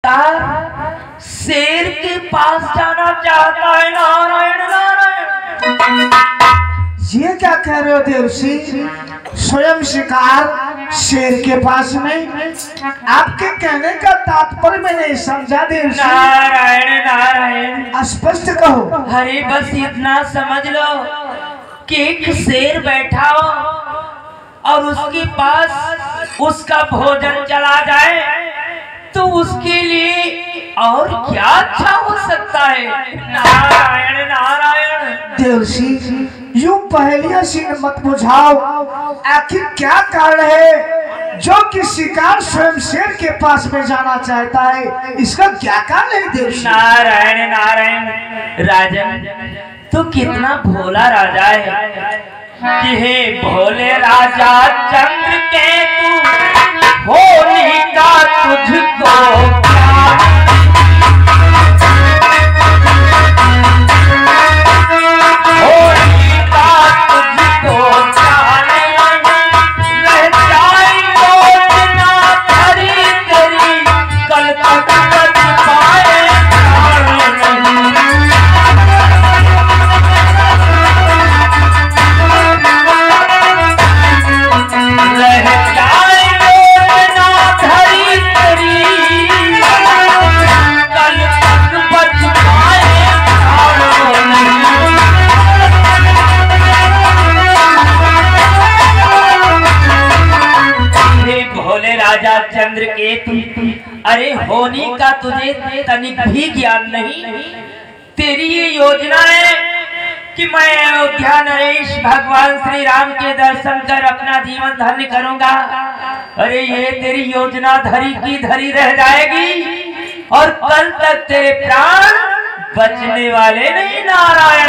शिकार शेर के पास जाना चाहता है। नारायण नारायण। ये क्या कह रहे हो देवर्षि? स्वयं शिकार शेर के पास में? आपके कहने का तात्पर्य मैं नहीं समझा देवर्षि। नारायण नारायण। स्पष्ट कहो। अरे बस इतना समझ लो कि एक शेर बैठा हो और उसके पास उसका भोजन चला जाए तो उसके लिए और क्या अच्छा हो सकता है। नारायण नारायण। देवर्षि यूं पहेलियां सी मत बुझाओ। आखिर क्या कारण है जो कि शिकार स्वयं शेर के पास में जाना चाहता है? इसका क्या कारण है देवर्षि? नारायण नारायण। राजन तू कितना भोला राजा है कि हे भोले राजा चंद्र के तू होली का तुझको राजा चंद्रकेतु। अरे होनी का तुझे तनिक भी ज्ञान नहीं। तेरी ये योजना है कि मैं अयोध्या नरेश भगवान श्री राम के दर्शन कर अपना जीवन धन्य करूंगा। अरे ये तेरी योजना धरी की धरी रह जाएगी और कल तक तेरे प्राण बचने वाले नहीं। नारायण।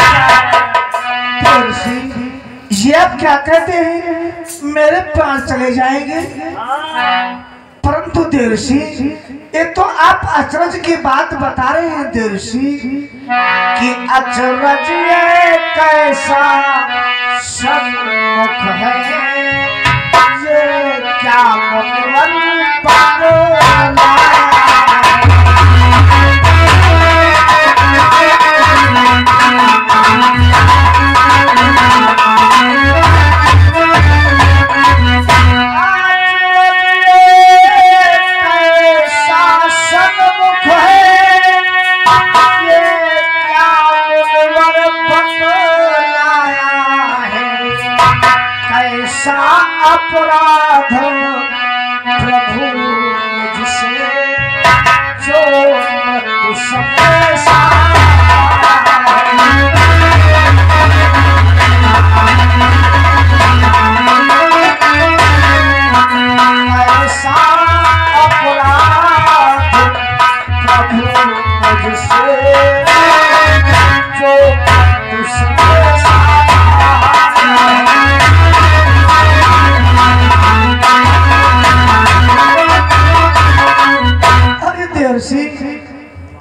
ये आप क्या कहते हैं? मेरे प्राण चले जाएंगे? परंतु देवर्षि ये तो आप अचरज की बात बता रहे हैं देवर्षि कि अचरज ये कैसा सन्मुख है, ये क्या मुनिवन पागला। अपराध प्रभु मुझसे जो तू समझा। ऐसा अपराध प्रभु मुझसे जो तू समझा।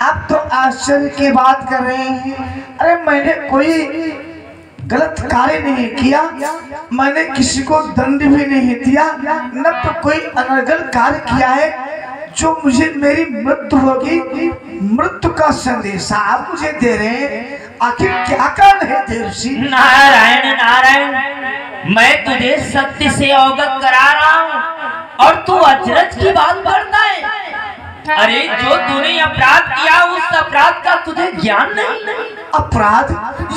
आप तो आश्चर्य की बात कर रहे हैं। अरे मैंने कोई गलत कार्य नहीं किया, मैंने किसी को दंड भी नहीं दिया, न तो कोई अनर्गल कार्य किया है जो मुझे मेरी मृत्यु होगी, मृत्यु का संदेश आप मुझे दे रहे हैं। आखिर क्या कारण है देवर्षि? नारायण नारायण। मैं तुझे सत्य से अवगत करा रहा हूँ और तू अचरज की बात करता है। अरे जो तूने अपराध किया उस अपराध का तुझे ज्ञान नहीं। अपराध?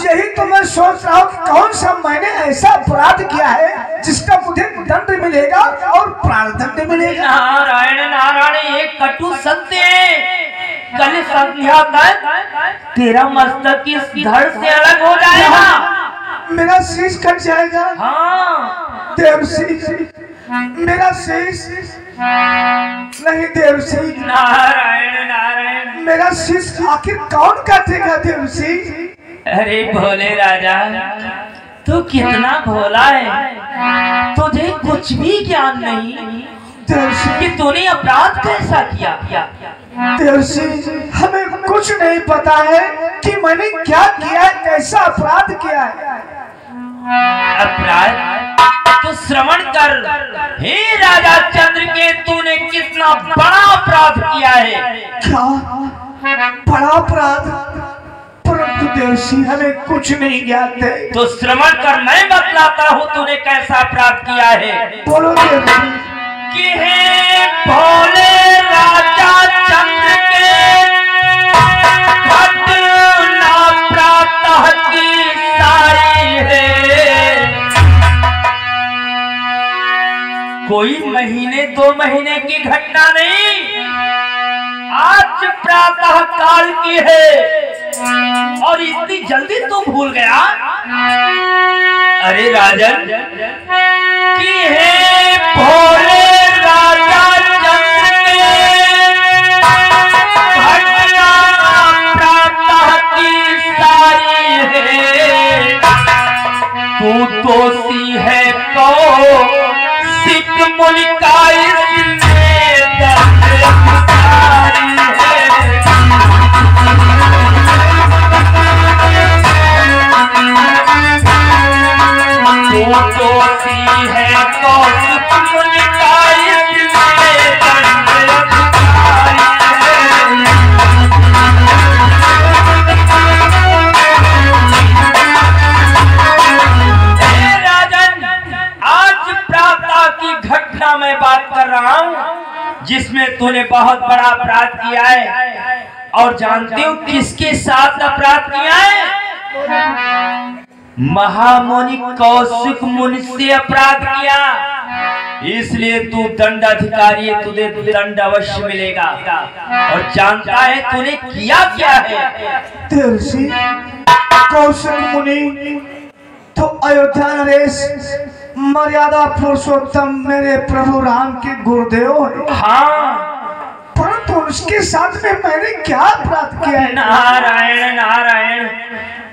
यही तो मैं सोच रहा हूँ कि कौन सा मैंने ऐसा अपराध किया है जिसका मुझे दंड मिलेगा और प्राण दंड मिलेगा। नारायण नारायण। एक कटु सत्य है, कल संध्या तक तेरा मस्तक इस धड़ से अलग हो जाएगा। मेरा शीश कट जाएगा? हाँ देवर्षि मेरा शीश नहीं देवर्षि। नारायण नारायण। मेरा शीश आखिर कौन काटेगा देवर्षि? अरे भोले राजा तू कितना भोला है, तुझे कुछ भी ज्ञान नहीं देवर्षि कि तूने अपराध कैसा किया। देवर्षि हमें कुछ नहीं पता है कि मैंने क्या किया है, कैसा अपराध किया है। अपराध तो श्रवण कर, हे राजा चंद्रकेतु ने कितना बड़ा अपराध किया है। क्या बड़ा अपराध? परंतु देवसी हमें कुछ नहीं ज्ञात है। तो श्रवण कर, मैं बतलाता हूँ तूने कैसा अपराध किया है। बोलो देवसी। कि हे भोले राजा चंद्र के घटना प्रातः की सारी है। कोई महीने 2 महीने की घटना नहीं, आज प्रातः काल की है और इतनी जल्दी तू भूल गया। अरे राजन, कि हे भोले राजा चंद्र के घटना प्रातः की सारी है। तू दोषी है कौशिक मुनि का इसमें दर्द है। दोषी है कौशिक मुनि का इसमें दंड है। राजन, आज प्रातः की घटना मैं बात कर रहा हूँ जिसमें तूने बहुत बड़ा अपराध किया है। और जानते हो किसके साथ अपराध किया है? महामुनि कौशिक मुनि से अपराध किया। इसलिए तू दंड अधिकारी है, तुझे दंड अवश्य मिलेगा। और जानता है तूने किया क्या है? देवसी, कौशिक मुनि तो अयोध्या नरेश मर्यादा पुरुषोत्तम मेरे प्रभु राम के गुरुदेव है। हाँ, परंतु उसके साथ में मैंने क्या अपराध किया है? नारायण नारायण।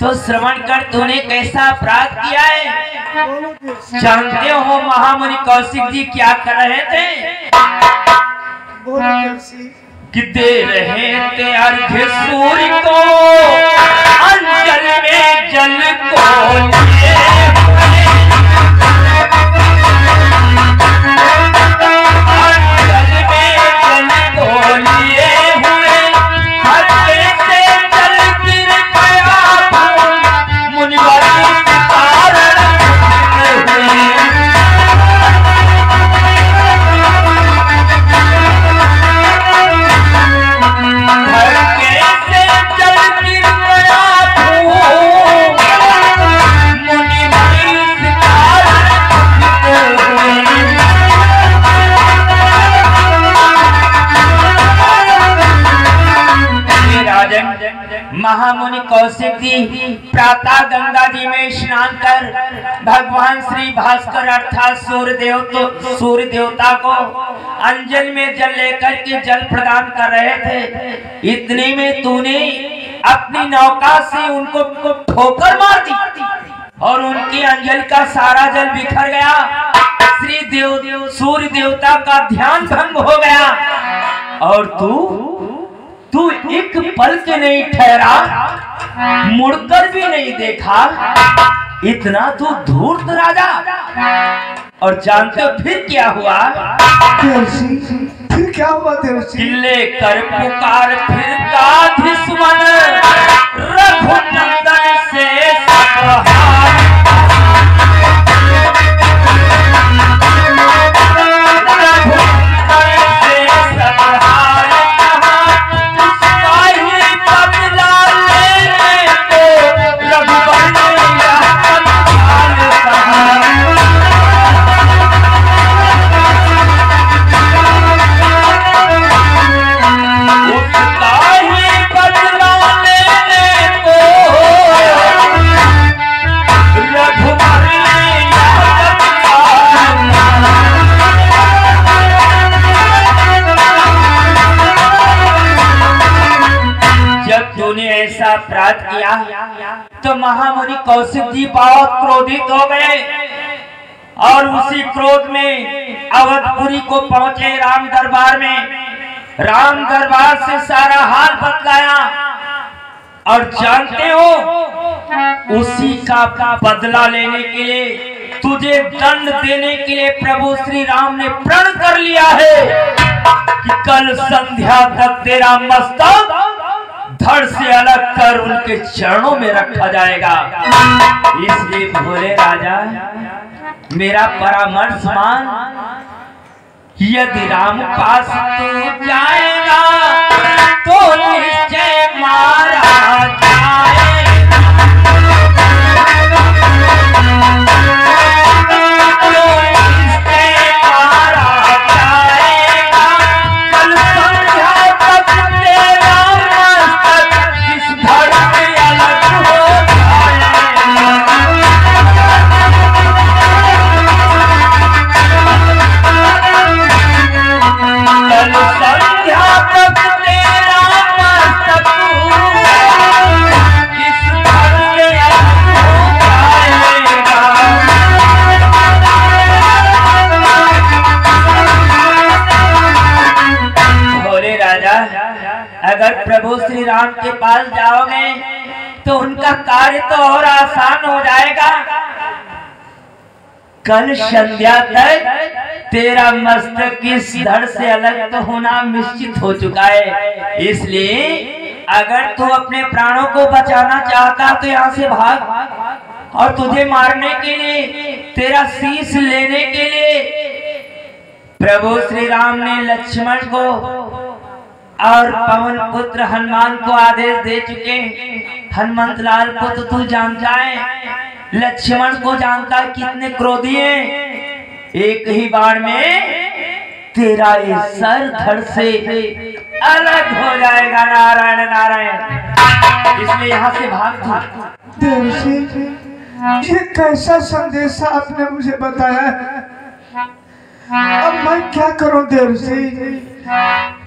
तो श्रवण कर, तूने कैसा अपराध किया है? जानते हो महामुनि कौशिक जी क्या कर रहे थे? कि दे रहे थे अर्घ्य सूर्य को, अंजल में जल को लिए महामुनि कौशिक जी प्रातः गंगा जी में स्नान कर भगवान श्री भास्कर अर्थात सूर्य देवता को अंजल में जल लेकर के जल प्रदान कर रहे थे। इतने में तूने अपनी नौका से उनको ठोकर मार दी और उनकी अंजल का सारा जल बिखर गया। श्री सूर्य देवता का ध्यान भंग हो गया और तू एक पल के नहीं ठहरा, मुड़कर भी नहीं देखा। इतना तू धूर्त राजा। और जानते हो फिर क्या हुआ? फिर क्या हुआ देवसी? लेकर पुकार फिर का दुश्मन रघुनंदन से सपहार। अपराध किया तो महामुनि कौशिक जी बहुत क्रोधित हो गए और उसी क्रोध में अवधपुरी को पहुंचे राम दरबार में। राम दरबार से सारा हाल बतलाया और जानते हो उसी का बदला लेने के लिए तुझे दंड देने के लिए प्रभु श्री राम ने प्रण कर लिया है कि कल संध्या तक तेरा मस्तक धड़ से अलग कर उनके चरणों में रखा जाएगा। इसलिए भोले राजा मेरा परामर्श मान, यदि राम पास तू जाएगा तो निश्चय मारा जाएगा। अगर प्रभु श्री राम के पास जाओगे तो उनका कार्य तो और आसान हो जाएगा। कल संध्या तक तेरा मस्तक इस धड़ से अलग तो होना निश्चित हो चुका है। इसलिए अगर तू अपने प्राणों को बचाना चाहता तो यहाँ से भाग, और तुझे मारने के लिए, तेरा शीश लेने के लिए प्रभु श्री राम ने लक्ष्मण को और पवन पुत्र हनुमान को आदेश दे चुके। हनुमंत लाल को तो तू जानता है, लक्ष्मण को जानता है कितने क्रोधी हैं। एक ही बार में तेरा ये सर धड़ से अलग हो जाएगा। नारायण नारायण। इसलिए यहाँ से भाग तू। देवर्षि, ये कैसा संदेश आपने मुझे बताया? अब मैं क्या करूं देवर्षि?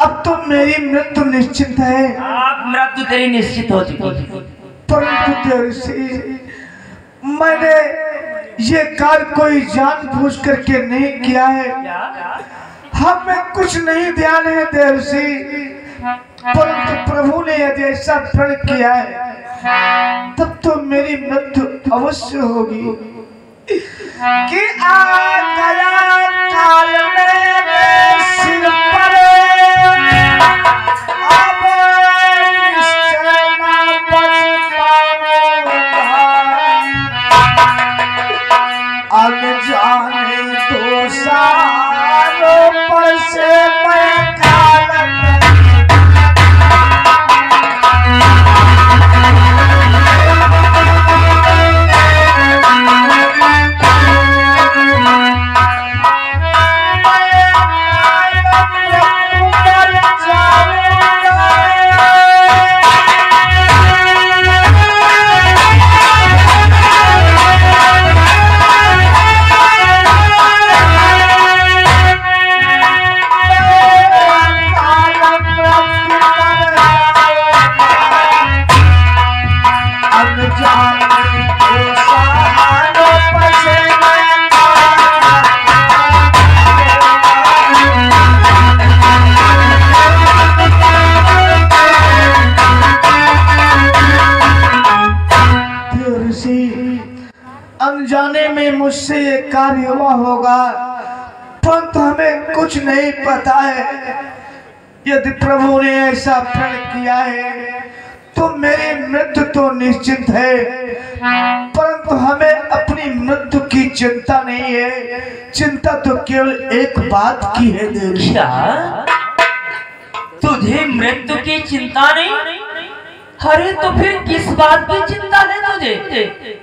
अब तो मेरी मृत्यु निश्चित है। अब मृत्यु तेरी निश्चित हो चुकी है। परंतु देवर्षि, मैंने ये कार्य कोई जानबूझ करके नहीं किया है। हमें कुछ नहीं ध्यान है देवर्षि, परंतु प्रभु ने यदि ऐसा प्रण किया है तब तो मेरी मृत्यु अवश्य होगी। कि आ गया काल मेरे सिर पर, अब निश्चय ना बच पाऊंगा। अनजाने दो सालों पर से मैं काल अनजाने में मुझसे ये कार्य हुआ होगा, परंतु हमें कुछ नहीं पता है। यदि प्रभु ने ऐसा प्रण किया है तो मेरी मृत्यु तो निश्चित है, परंतु हमें अपनी मृत्यु की चिंता नहीं है। चिंता तो केवल एक बात की है देवी। क्या तुझे मृत्यु की चिंता नहीं? अरे तो फिर किस बात की चिंता है तुझे?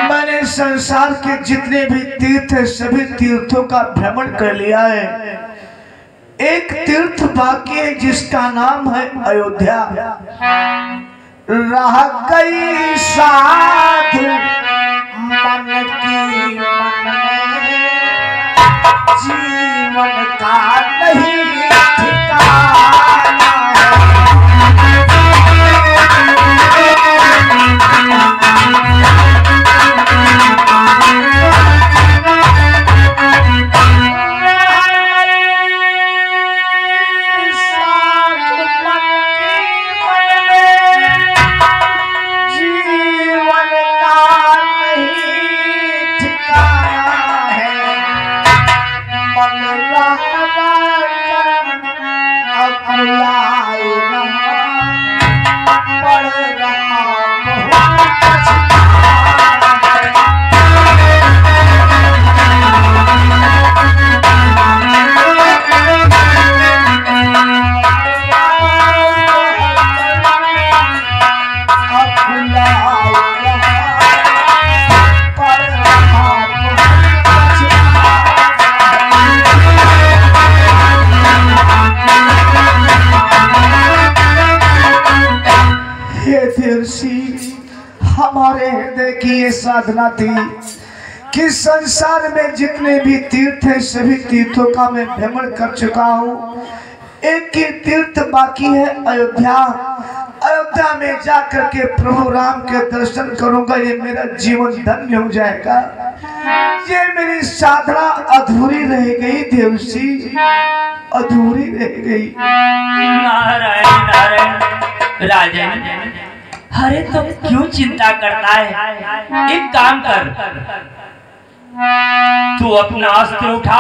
मैंने संसार के जितने भी तीर्थ है सभी तीर्थों का भ्रमण कर लिया है। एक तीर्थ बाकी है जिसका नाम है अयोध्या। रह गई साधु मन की मन, जीवन का नहीं ठिकाना। जीवन का नहीं पड़ रहा बहुत पछतावा। हमारे हृदय की ये साधना थी कि संसार में जितने भी तीर्थ हैं सभी तीर्थों का मैं भ्रमण कर चुका हूँ। एक ही तीर्थ बाकी है अयोध्या। अयोध्या में जाकर के प्रभु राम के दर्शन करूंगा, ये मेरा जीवन धन्य हो जाएगा। ये मेरी साधना अधूरी रह गई देवसी, अधूरी रह गई। नारायण नारायण राजन, अरे तो क्यों चिंता करता है? एक काम कर, तू अपना अस्त्र उठा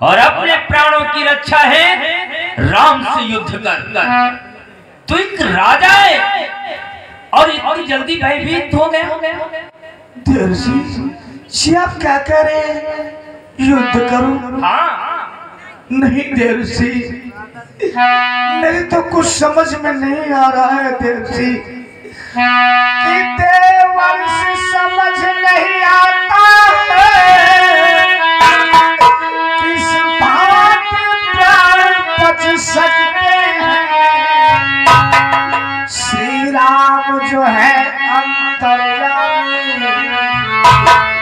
और अपने प्राणों की रक्षा है राम से युद्ध कर। तू एक राजा है और इतनी जल्दी भयभीत हो गया। देवसी आप क्या कह रहे हैं? युद्ध करूं? हाँ। नहीं देवसी, मेरी तो कुछ समझ में नहीं आ रहा है देवसी। कि देवर्ष समझ नहीं आता है किस बात प्राण बच सकते हैं। श्री राम जो है अंतर्यामी,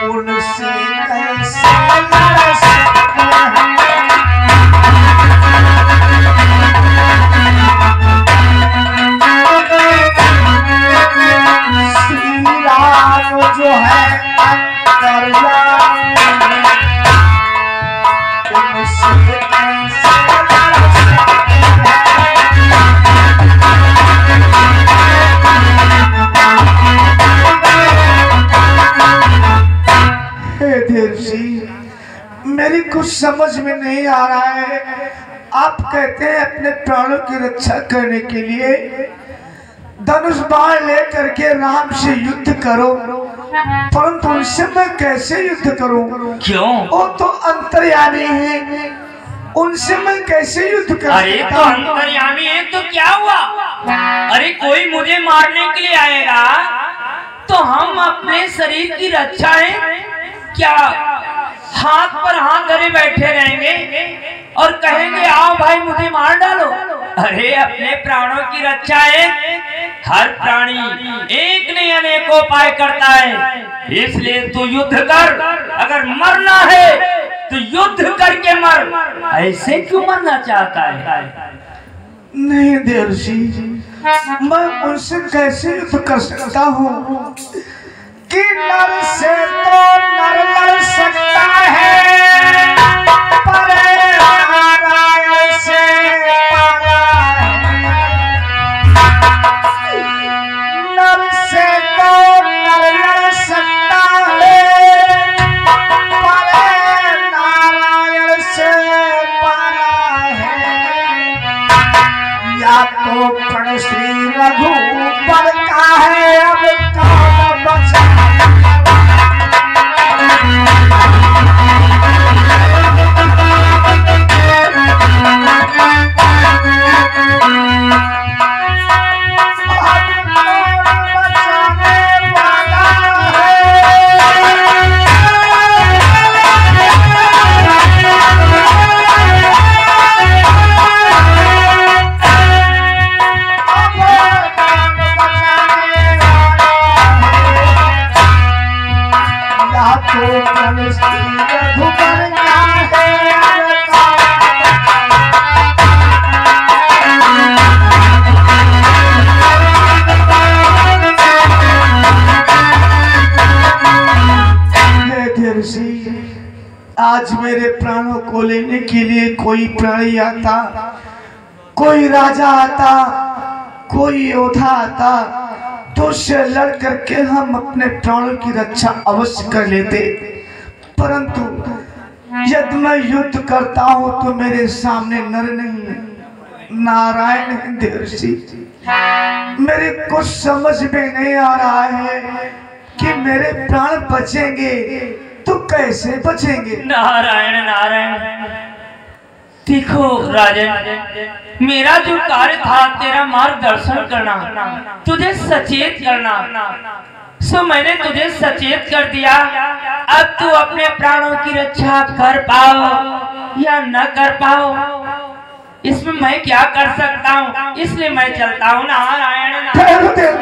उनसे कैसे लड़ सकते हैं। जो है अंतर्यामी, उनसे कैसे लड़ सकते हैं। हे देवसी, मेरी कुछ समझ में नहीं आ रहा है। आप कहते हैं अपने प्राणों की रक्षा करने के लिए धनुष बाण लेकर के राम से युद्ध करो, परंतु उनसे मैं कैसे युद्ध करूं? क्यों? वो तो अंतर्यामी है, उनसे मैं कैसे युद्ध करूं? अरे तो अंतर्यामी है तो क्या हुआ? अरे कोई मुझे मारने के लिए आएगा तो हम अपने शरीर की रक्षा है क्या हाथ पर हाथ धरे बैठे रहेंगे और कहेंगे आओ भाई मुझे मार डालो? अरे अपने प्राणों की रक्षा है। हर प्राणी एक नहीं अनेक उपाय करता है, इसलिए तू युद्ध कर। अगर मरना है तो युद्ध करके मर, ऐसे क्यों मरना चाहता है? नहीं देवर्षि, मैं उनसे कैसे युद्ध कर सकता हूँ कि नर से तो नर लड़ सकता है, पर नारायण से पारा है। नर से तो नर लड़ सकता है, पर नारायण से पारा है। या तो प्रण श्री रघुबर का है, अब कौन बचा? आज मेरे प्राणों को लेने के लिए कोई प्राणी आता, कोई राजा आता, कोई योद्धा आता तो उससे लड़ करके हम अपने प्राणों की रक्षा अवश्य कर लेते। परंतु यदि मैं युद्ध करता हूं तो मेरे सामने नर नहीं है, नारायण देवर्षि, मेरे कुछ समझ में नहीं आ रहा है कि मेरे प्राण बचेंगे तो कैसे बचेंगे। नारायण नारायण, देखो राजन, मेरा जो कार्य था तेरा मार्गदर्शन करना, तुझे सचेत करना, सो मैंने तुझे सचेत कर दिया। अब तू अपने प्राणों की रक्षा कर पाओ या न कर पाओ, इसमें मैं क्या कर सकता हूँ, इसलिए मैं चलता हूँ। नारायण नारायण।